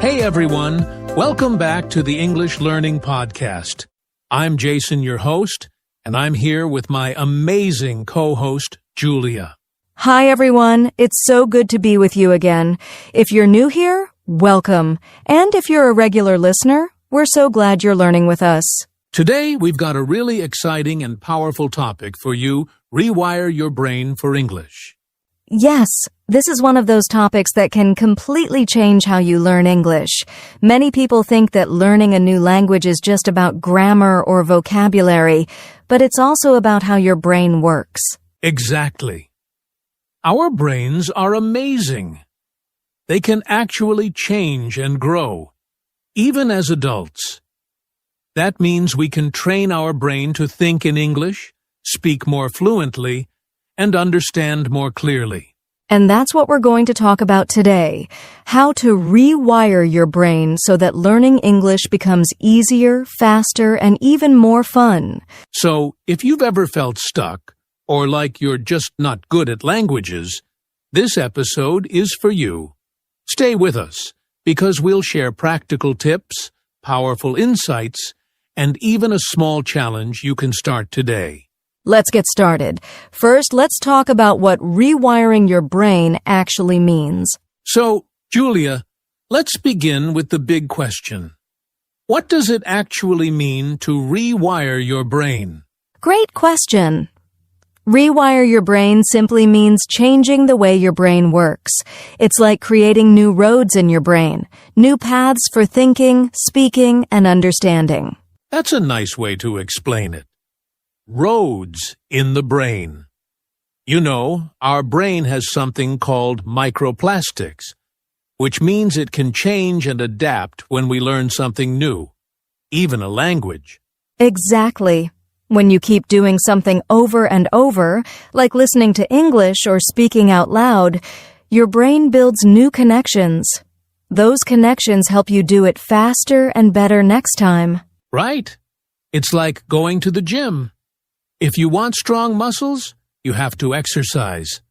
Hey everyone, welcome back to the English Learning Podcast. I'm Jason, your host, and I'm here with my amazing co-host, Julia. Hi everyone, it's so good to be with you again. If you're new here, welcome. And if you're a regular listener, we're so glad you're learning with us. Today, we've got a really exciting and powerful topic for you, Rewire Your Brain for English. Yes, this is one of those topics that can completely change how you learn English. Many people think that learning a new language is just about grammar or vocabulary, but it's also about how your brain works. Exactly. Our brains are amazing. They can actually change and grow, even as adults. That means we can train our brain to think in English, speak more fluently, and understand more clearly. And that's what we're going to talk about today, how to rewire your brain so that learning English becomes easier, faster, and even more fun. So, if you've ever felt stuck, or like you're just not good at languages, this episode is for you. Stay with us, because we'll share practical tips, powerful insights, and even a small challenge you can start today. Let's get started. First, let's talk about what rewiring your brain actually means. So, Julia, let's begin with the big question. What does it actually mean to rewire your brain? Great question. Rewire your brain simply means changing the way your brain works. It's like creating new roads in your brain, new paths for thinking, speaking, and understanding. That's a nice way to explain it. Roads in the brain. You know, our brain has something called microplastics, which means it can change and adapt when we learn something new, even a language. Exactly. When you keep doing something over and over, like listening to English or speaking out loud, your brain builds new connections. Those connections help you do it faster and better next time. Right. It's like going to the gym. If you want strong muscles, you have to exercise.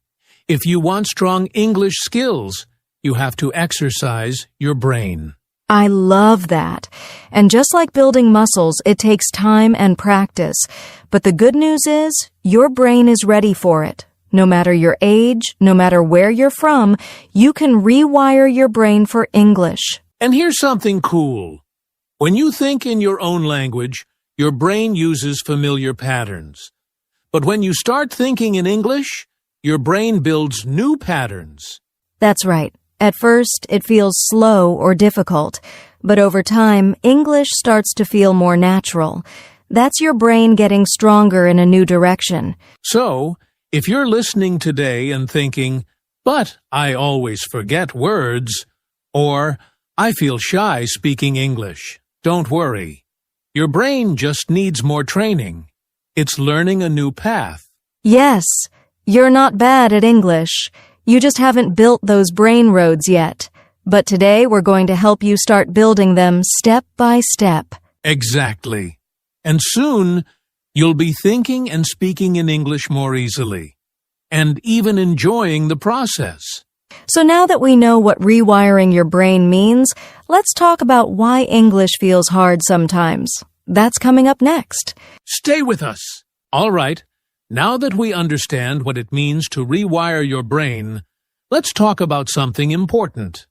If you want strong English skills, you have to exercise your brain. I love that. And just like building muscles, it takes time and practice. But the good news is, your brain is ready for it. No matter your age, no matter where you're from, you can rewire your brain for English. And here's something cool. When you think in your own language, your brain uses familiar patterns. But when you start thinking in English, your brain builds new patterns. That's right. At first, it feels slow or difficult. But over time, English starts to feel more natural. That's your brain getting stronger in a new direction. So, if you're listening today and thinking, "But I always forget words," or "I feel shy speaking English," don't worry. Your brain just needs more training. It's learning a new path. Yes, you're not bad at English. You just haven't built those brain roads yet. But today we're going to help you start building them step by step. Exactly. And soon, you'll be thinking and speaking in English more easily, and even enjoying the process. So now that we know what rewiring your brain means, let's talk about why English feels hard sometimes. That's coming up next. Stay with us. All right. Now that we understand what it means to rewire your brain, let's talk about something important.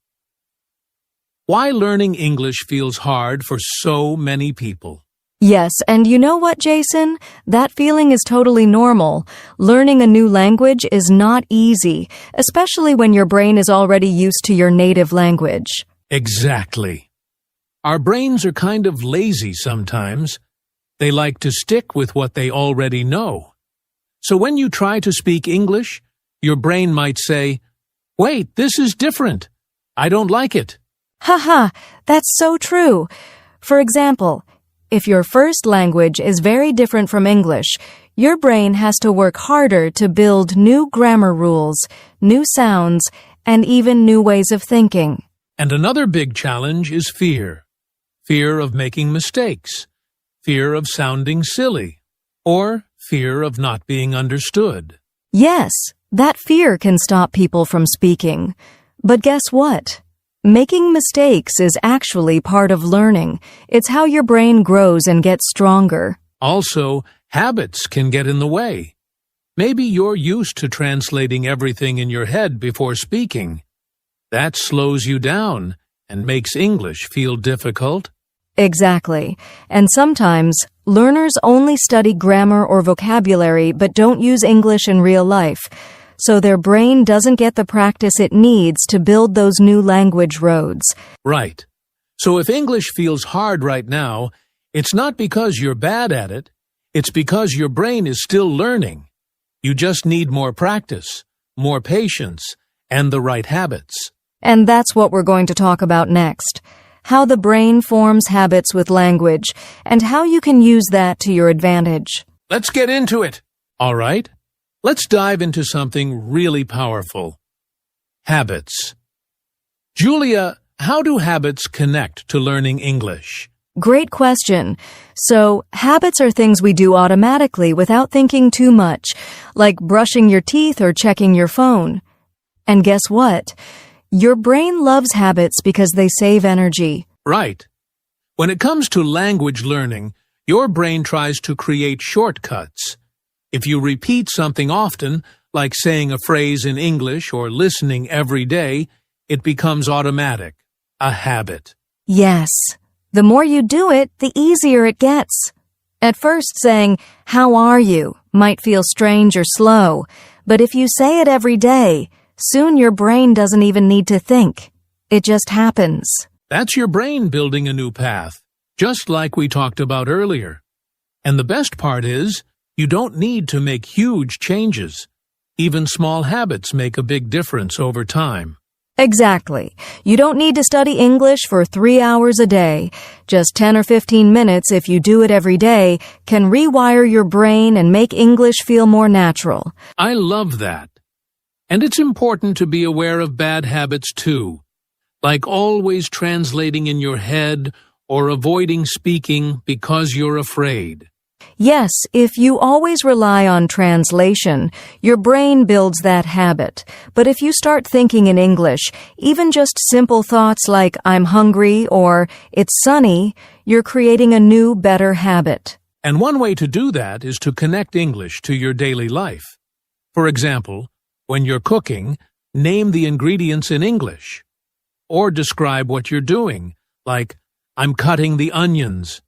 Why learning English feels hard for so many people. Yes, and you know what, Jason? That feeling is totally normal. Learning a new language is not easy, especially when your brain is already used to your native language. Exactly. Our brains are kind of lazy sometimes. They like to stick with what they already know. So when you try to speak English, your brain might say, "Wait, this is different. I don't like it." Haha, that's so true. For example, if your first language is very different from English, your brain has to work harder to build new grammar rules, new sounds, and even new ways of thinking. And another big challenge is fear. Fear of making mistakes, fear of sounding silly, or fear of not being understood. Yes, that fear can stop people from speaking. But guess what? Making mistakes is actually part of learning. It's how your brain grows and gets stronger. Also, habits can get in the way. Maybe you're used to translating everything in your head before speaking. That slows you down and makes English feel difficult. Exactly. And sometimes, learners only study grammar or vocabulary but don't use English in real life, so their brain doesn't get the practice it needs to build those new language roads. Right. So if English feels hard right now, it's not because you're bad at it, it's because your brain is still learning. You just need more practice, more patience, and the right habits. And that's what we're going to talk about next. How the brain forms habits with language, and how you can use that to your advantage. Let's get into it. All right. Let's dive into something really powerful. Habits. Julia, how do habits connect to learning English? Great question. So, habits are things we do automatically without thinking too much, like brushing your teeth or checking your phone. And guess what? Your brain loves habits because they save energy. Right. When it comes to language learning, your brain tries to create shortcuts. If you repeat something often, like saying a phrase in English or listening every day, it becomes automatic, a habit. Yes. The more you do it, the easier it gets. At first, saying, "How are you?" might feel strange or slow, but if you say it every day, soon your brain doesn't even need to think. It just happens. That's your brain building a new path, just like we talked about earlier. And the best part is, you don't need to make huge changes. Even small habits make a big difference over time. Exactly. You don't need to study English for 3 hours a day. Just 10 or 15 minutes, if you do it every day, can rewire your brain and make English feel more natural. I love that. And it's important to be aware of bad habits too, like always translating in your head or avoiding speaking because you're afraid. Yes, if you always rely on translation, your brain builds that habit. But if you start thinking in English, even just simple thoughts like "I'm hungry" or "it's sunny," you're creating a new, better habit. And one way to do that is to connect English to your daily life. For example, when you're cooking, name the ingredients in English. Or describe what you're doing, like, "I'm cutting the onions."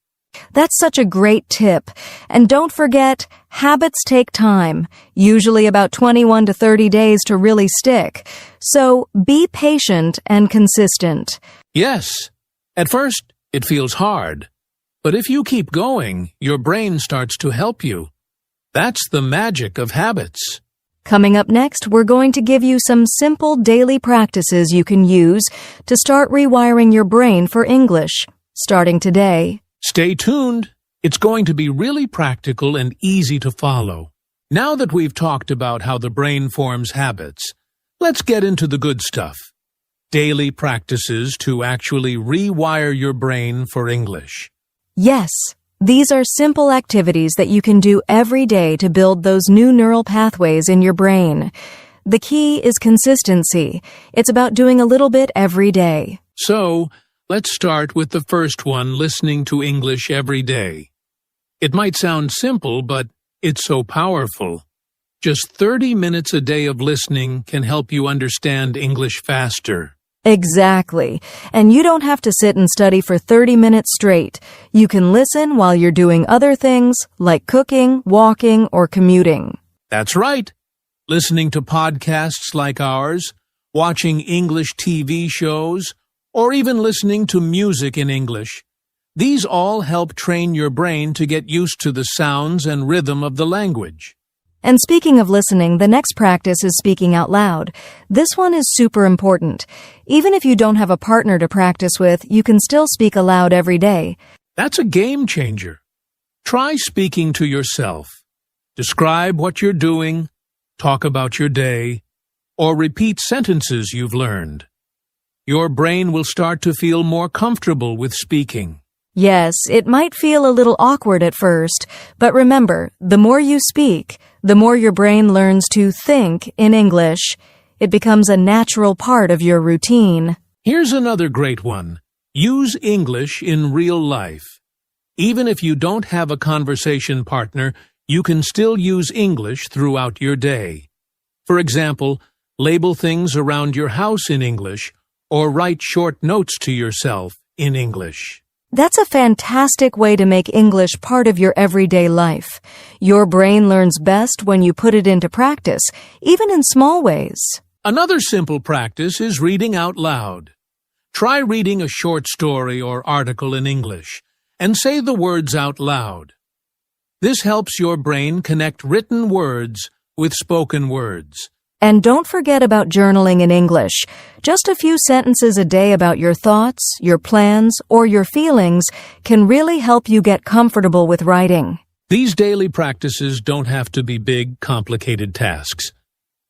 That's such a great tip. And don't forget, habits take time, usually about 21 to 30 days to really stick. So be patient and consistent. Yes, at first it feels hard, but if you keep going, your brain starts to help you. That's the magic of habits. Coming up next, we're going to give you some simple daily practices you can use to start rewiring your brain for English, starting today. Stay tuned. It's going to be really practical and easy to follow. Now that we've talked about how the brain forms habits, let's get into the good stuff. Daily practices to actually rewire your brain for English. Yes, these are simple activities that you can do every day to build those new neural pathways in your brain. The key is consistency. It's about doing a little bit every day. So, let's start with the first one, listening to English every day. It might sound simple, but it's so powerful. Just 30 minutes a day of listening can help you understand English faster. Exactly. And you don't have to sit and study for 30 minutes straight. You can listen while you're doing other things like cooking, walking, or commuting. That's right. Listening to podcasts like ours, watching English TV shows, or even listening to music in English. These all help train your brain to get used to the sounds and rhythm of the language. And speaking of listening, the next practice is speaking out loud. This one is super important. Even if you don't have a partner to practice with, you can still speak aloud every day. That's a game changer. Try speaking to yourself. Describe what you're doing, talk about your day, or repeat sentences you've learned. Your brain will start to feel more comfortable with speaking. Yes, it might feel a little awkward at first, but remember, the more you speak, the more your brain learns to think in English. It becomes a natural part of your routine. Here's another great one. Use English in real life. Even if you don't have a conversation partner, you can still use English throughout your day. For example, label things around your house in English or write short notes to yourself in English. That's a fantastic way to make English part of your everyday life. Your brain learns best when you put it into practice, even in small ways. Another simple practice is reading out loud. Try reading a short story or article in English and say the words out loud. This helps your brain connect written words with spoken words. And don't forget about journaling in English. Just a few sentences a day about your thoughts, your plans, or your feelings can really help you get comfortable with writing. These daily practices don't have to be big, complicated tasks.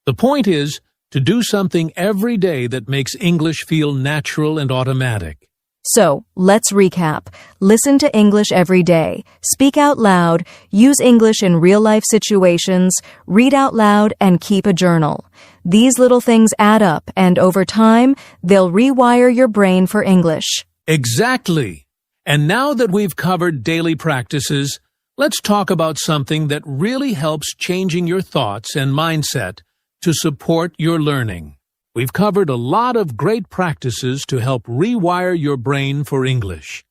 The point is to do something every day that makes English feel natural and automatic. So, let's recap. Listen to English every day. Speak out loud. Use English in real-life situations. Read out loud and keep a journal. These little things add up, and over time, they'll rewire your brain for English. Exactly. And now that we've covered daily practices, let's talk about something that really helps changing your thoughts and mindset to support your learning. We've covered a lot of great practices to help rewire your brain for English.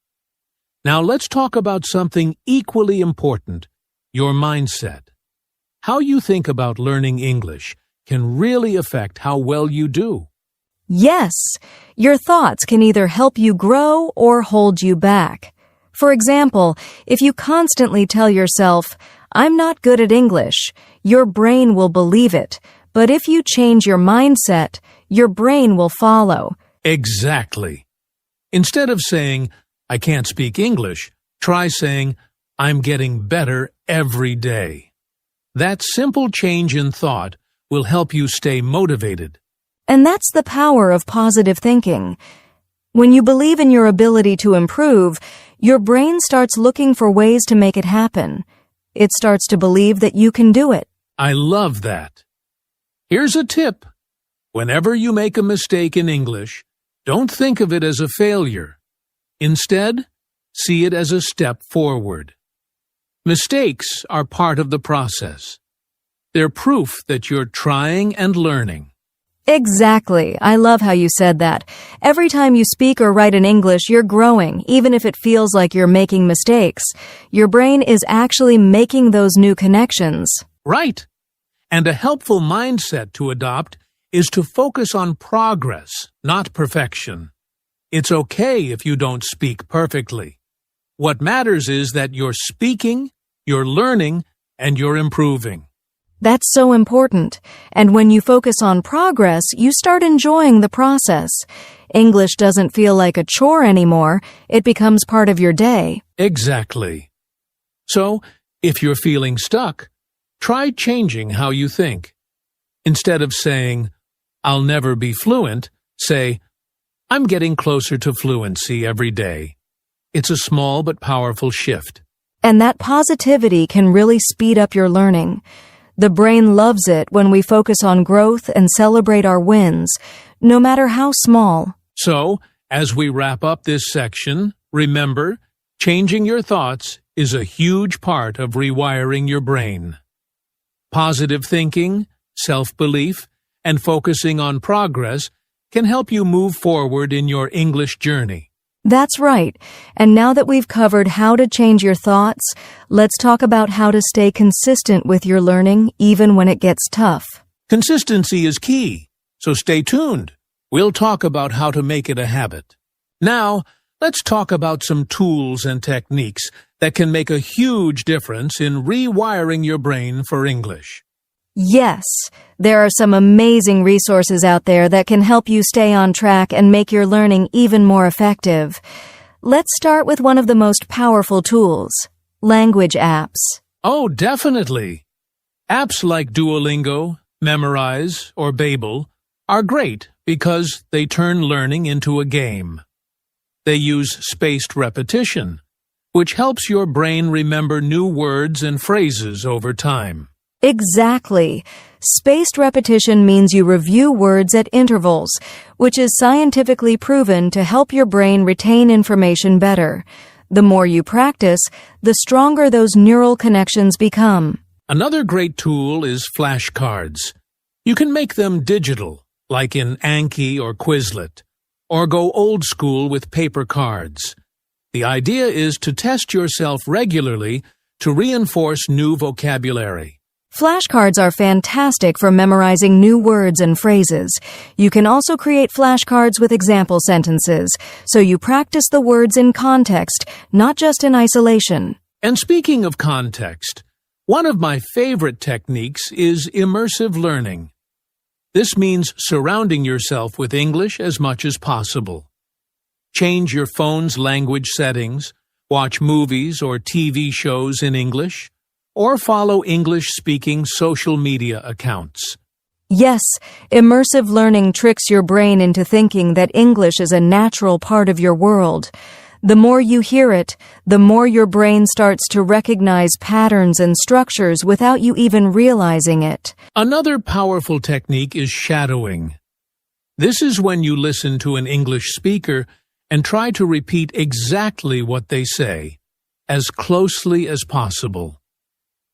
Now let's talk about something equally important, your mindset. How you think about learning English can really affect how well you do. Yes, your thoughts can either help you grow or hold you back. For example, if you constantly tell yourself, "I'm not good at English," your brain will believe it. But if you change your mindset, your brain will follow. Exactly. Instead of saying, "I can't speak English," try saying, "I'm getting better every day." That simple change in thought will help you stay motivated. And that's the power of positive thinking. When you believe in your ability to improve, your brain starts looking for ways to make it happen. It starts to believe that you can do it. I love that. Here's a tip. Whenever you make a mistake in English, don't think of it as a failure. Instead, see it as a step forward. Mistakes are part of the process. They're proof that you're trying and learning. Exactly. I love how you said that. Every time you speak or write in English, you're growing, even if it feels like you're making mistakes. Your brain is actually making those new connections. Right. And a helpful mindset to adopt is to focus on progress, not perfection. It's okay if you don't speak perfectly. What matters is that you're speaking, you're learning, and you're improving. That's so important. And when you focus on progress, you start enjoying the process. English doesn't feel like a chore anymore. It becomes part of your day. Exactly. So, if you're feeling stuck, try changing how you think. Instead of saying, "I'll never be fluent," say, "I'm getting closer to fluency every day." It's a small but powerful shift. And that positivity can really speed up your learning. The brain loves it when we focus on growth and celebrate our wins, no matter how small. So, as we wrap up this section, remember, changing your thoughts is a huge part of rewiring your brain. Positive thinking, self-belief, and focusing on progress can help you move forward in your English journey. That's right. And now that we've covered how to change your thoughts, let's talk about how to stay consistent with your learning even when it gets tough. Consistency is key, so stay tuned. We'll talk about how to make it a habit. Now, let's talk about some tools and techniques that can make a huge difference in rewiring your brain for English. Yes, there are some amazing resources out there that can help you stay on track and make your learning even more effective. Let's start with one of the most powerful tools, language apps. Oh, definitely. Apps like Duolingo, Memorize, or Babel are great because they turn learning into a game. They use spaced repetition, which helps your brain remember new words and phrases over time. Exactly. Spaced repetition means you review words at intervals, which is scientifically proven to help your brain retain information better. The more you practice, the stronger those neural connections become. Another great tool is flashcards. You can make them digital, like in Anki or Quizlet, or go old school with paper cards. The idea is to test yourself regularly to reinforce new vocabulary. Flashcards are fantastic for memorizing new words and phrases. You can also create flashcards with example sentences, so you practice the words in context, not just in isolation. And speaking of context, one of my favorite techniques is immersive learning. This means surrounding yourself with English as much as possible. Change your phone's language settings, watch movies or TV shows in English, or follow English-speaking social media accounts. Yes, immersive learning tricks your brain into thinking that English is a natural part of your world. The more you hear it, the more your brain starts to recognize patterns and structures without you even realizing it. Another powerful technique is shadowing. This is when you listen to an English speaker and try to repeat exactly what they say, as closely as possible,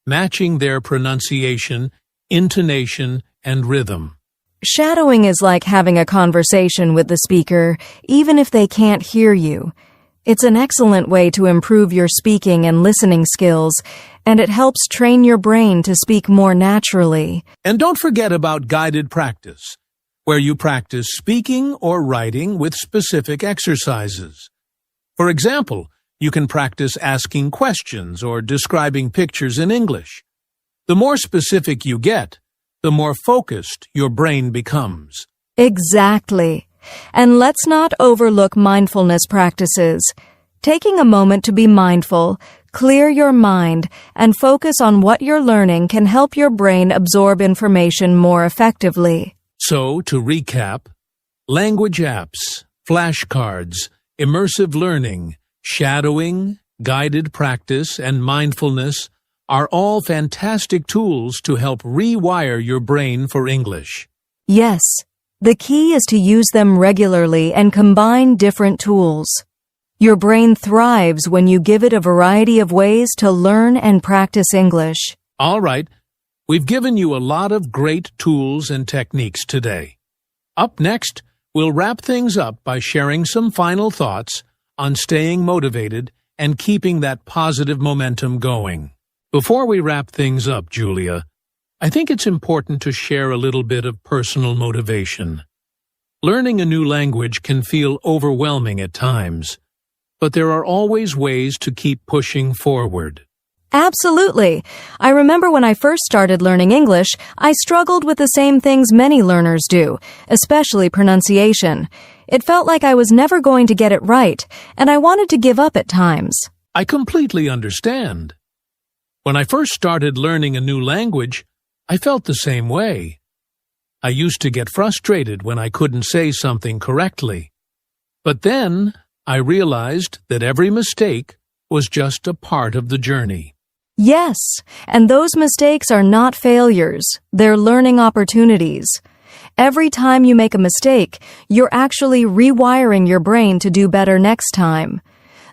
matching their pronunciation, intonation, and rhythm. Shadowing is like having a conversation with the speaker, even if they can't hear you. It's an excellent way to improve your speaking and listening skills, and it helps train your brain to speak more naturally. And don't forget about guided practice, where you practice speaking or writing with specific exercises. For example, you can practice asking questions or describing pictures in English. The more specific you get, the more focused your brain becomes. Exactly. And let's not overlook mindfulness practices. Taking a moment to be mindful, clear your mind, and focus on what you're learning can help your brain absorb information more effectively. So, to recap, language apps, flashcards, immersive learning, shadowing, guided practice, and mindfulness are all fantastic tools to help rewire your brain for English. Yes, the key is to use them regularly and combine different tools. Your brain thrives when you give it a variety of ways to learn and practice English. All right, we've given you a lot of great tools and techniques today. Up next, we'll wrap things up by sharing some final thoughts on staying motivated and keeping that positive momentum going. Before we wrap things up, Julia, I think it's important to share a little bit of personal motivation. Learning a new language can feel overwhelming at times, but there are always ways to keep pushing forward. Absolutely. I remember when I first started learning English, I struggled with the same things many learners do, especially pronunciation. It felt like I was never going to get it right, and I wanted to give up at times. I completely understand. When I first started learning a new language, I felt the same way. I used to get frustrated when I couldn't say something correctly. But then I realized that every mistake was just a part of the journey. Yes, and those mistakes are not failures. They're learning opportunities. Every time you make a mistake, you're actually rewiring your brain to do better next time.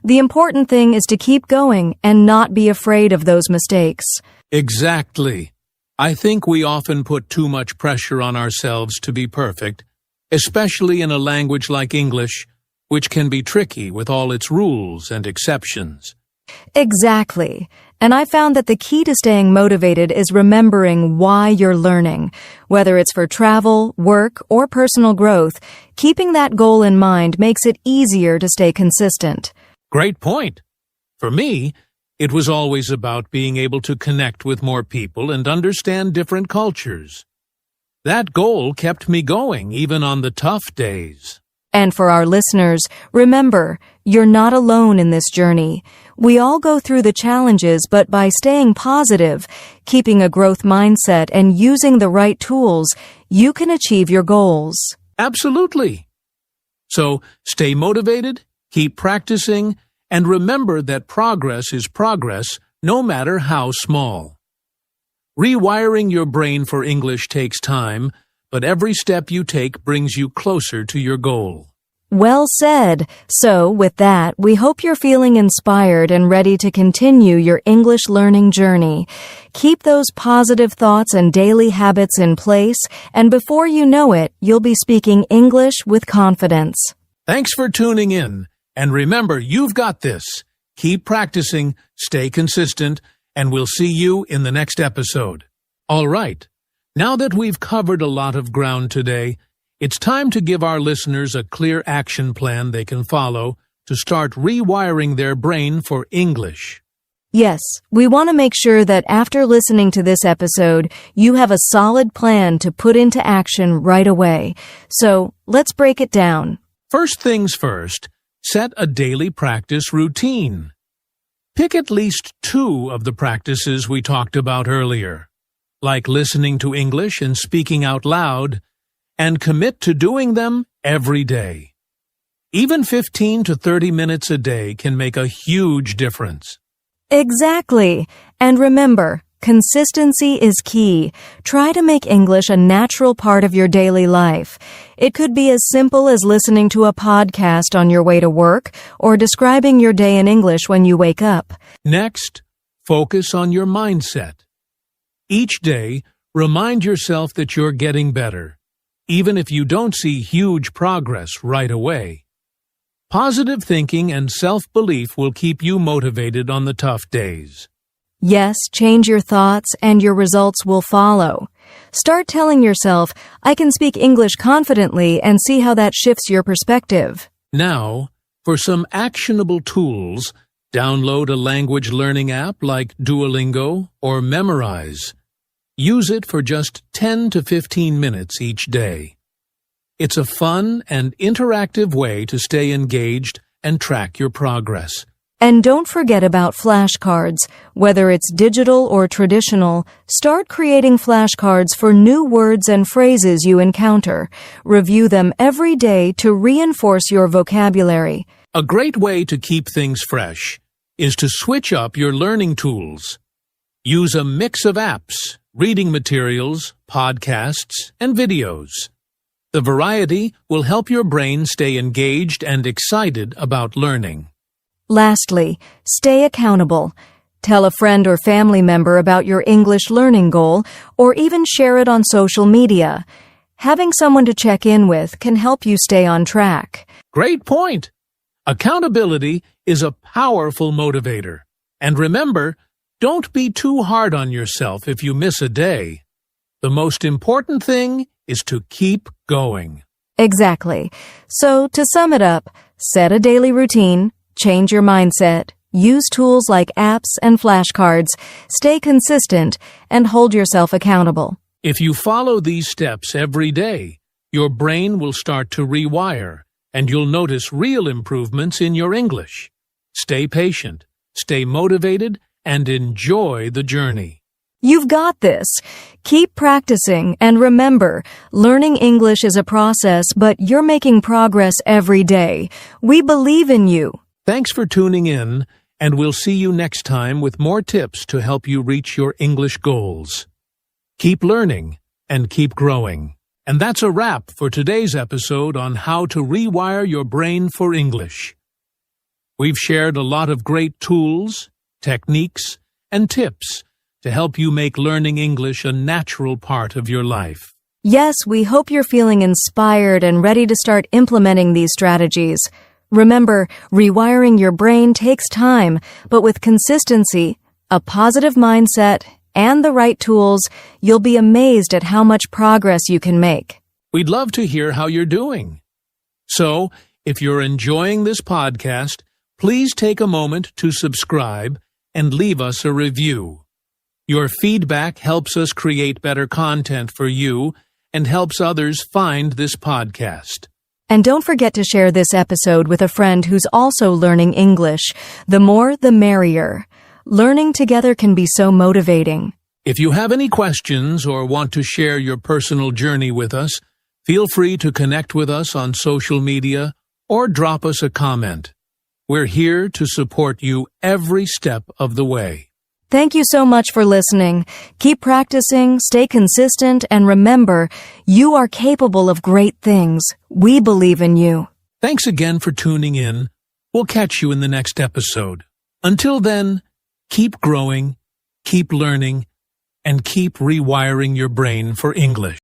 The important thing is to keep going and not be afraid of those mistakes. Exactly. I think we often put too much pressure on ourselves to be perfect, especially in a language like English, which can be tricky with all its rules and exceptions. Exactly. And I found that the key to staying motivated is remembering why you're learning. Whether it's for travel, work, or personal growth, keeping that goal in mind makes it easier to stay consistent. Great point. For me, it was always about being able to connect with more people and understand different cultures. That goal kept me going even on the tough days. And for our listeners, remember, you're not alone in this journey. We all go through the challenges, but by staying positive, keeping a growth mindset, and using the right tools, you can achieve your goals. Absolutely. So, stay motivated, keep practicing, and remember that progress is progress, no matter how small. Rewiring your brain for English takes time, but every step you take brings you closer to your goal. Well said. So, with that, we hope you're feeling inspired and ready to continue your English learning journey. Keep those positive thoughts and daily habits in place, and before you know it, you'll be speaking English with confidence. Thanks for tuning in, and remember, you've got this. Keep practicing, stay consistent, and we'll see you in the next episode. All right, now that we've covered a lot of ground today, it's time to give our listeners a clear action plan they can follow to start rewiring their brain for English. Yes, we want to make sure that after listening to this episode, you have a solid plan to put into action right away. So, let's break it down. First things first, set a daily practice routine. Pick at least 2 of the practices we talked about earlier, like listening to English and speaking out loud, and commit to doing them every day. Even 15 to 30 minutes a day can make a huge difference. Exactly. And remember, consistency is key. Try to make English a natural part of your daily life. It could be as simple as listening to a podcast on your way to work or describing your day in English when you wake up. Next, focus on your mindset. Each day, remind yourself that you're getting better, even if you don't see huge progress right away. Positive thinking and self-belief will keep you motivated on the tough days. Yes, change your thoughts and your results will follow. Start telling yourself, I can speak English confidently, and see how that shifts your perspective. Now, for some actionable tools, download a language learning app like Duolingo or Memorize. Use it for just 10 to 15 minutes each day. It's a fun and interactive way to stay engaged and track your progress. And don't forget about flashcards. Whether it's digital or traditional, start creating flashcards for new words and phrases you encounter. Review them every day to reinforce your vocabulary. A great way to keep things fresh is to switch up your learning tools. Use a mix of apps, reading materials, podcasts, and videos. The variety will help your brain stay engaged and excited about learning. Lastly, stay accountable. Tell a friend or family member about your English learning goal, or even share it on social media. Having someone to check in with can help you stay on track. Great point! Accountability is a powerful motivator. And remember, don't be too hard on yourself if you miss a day. The most important thing is to keep going. Exactly. So, to sum it up, set a daily routine, change your mindset, use tools like apps and flashcards, stay consistent, and hold yourself accountable. If you follow these steps every day, your brain will start to rewire, and you'll notice real improvements in your English. Stay patient, stay motivated, and enjoy the journey. You've got this. Keep practicing, and remember, learning English is a process, but you're making progress every day. We believe in you. Thanks for tuning in, and we'll see you next time with more tips to help you reach your English goals. Keep learning and keep growing. And that's a wrap for today's episode on how to rewire your brain for English. We've shared a lot of great tools, techniques, and tips to help you make learning English a natural part of your life. Yes, we hope you're feeling inspired and ready to start implementing these strategies. Remember, rewiring your brain takes time, but with consistency, a positive mindset, and the right tools, you'll be amazed at how much progress you can make. We'd love to hear how you're doing. So, if you're enjoying this podcast, please take a moment to subscribe and leave us a review. Your feedback helps us create better content for you and helps others find this podcast. And don't forget to share this episode with a friend who's also learning English. The more, the merrier. Learning together can be so motivating. If you have any questions or want to share your personal journey with us, feel free to connect with us on social media or drop us a comment. We're here to support you every step of the way. Thank you so much for listening. Keep practicing, stay consistent, and remember, you are capable of great things. We believe in you. Thanks again for tuning in. We'll catch you in the next episode. Until then, keep growing, keep learning, and keep rewiring your brain for English.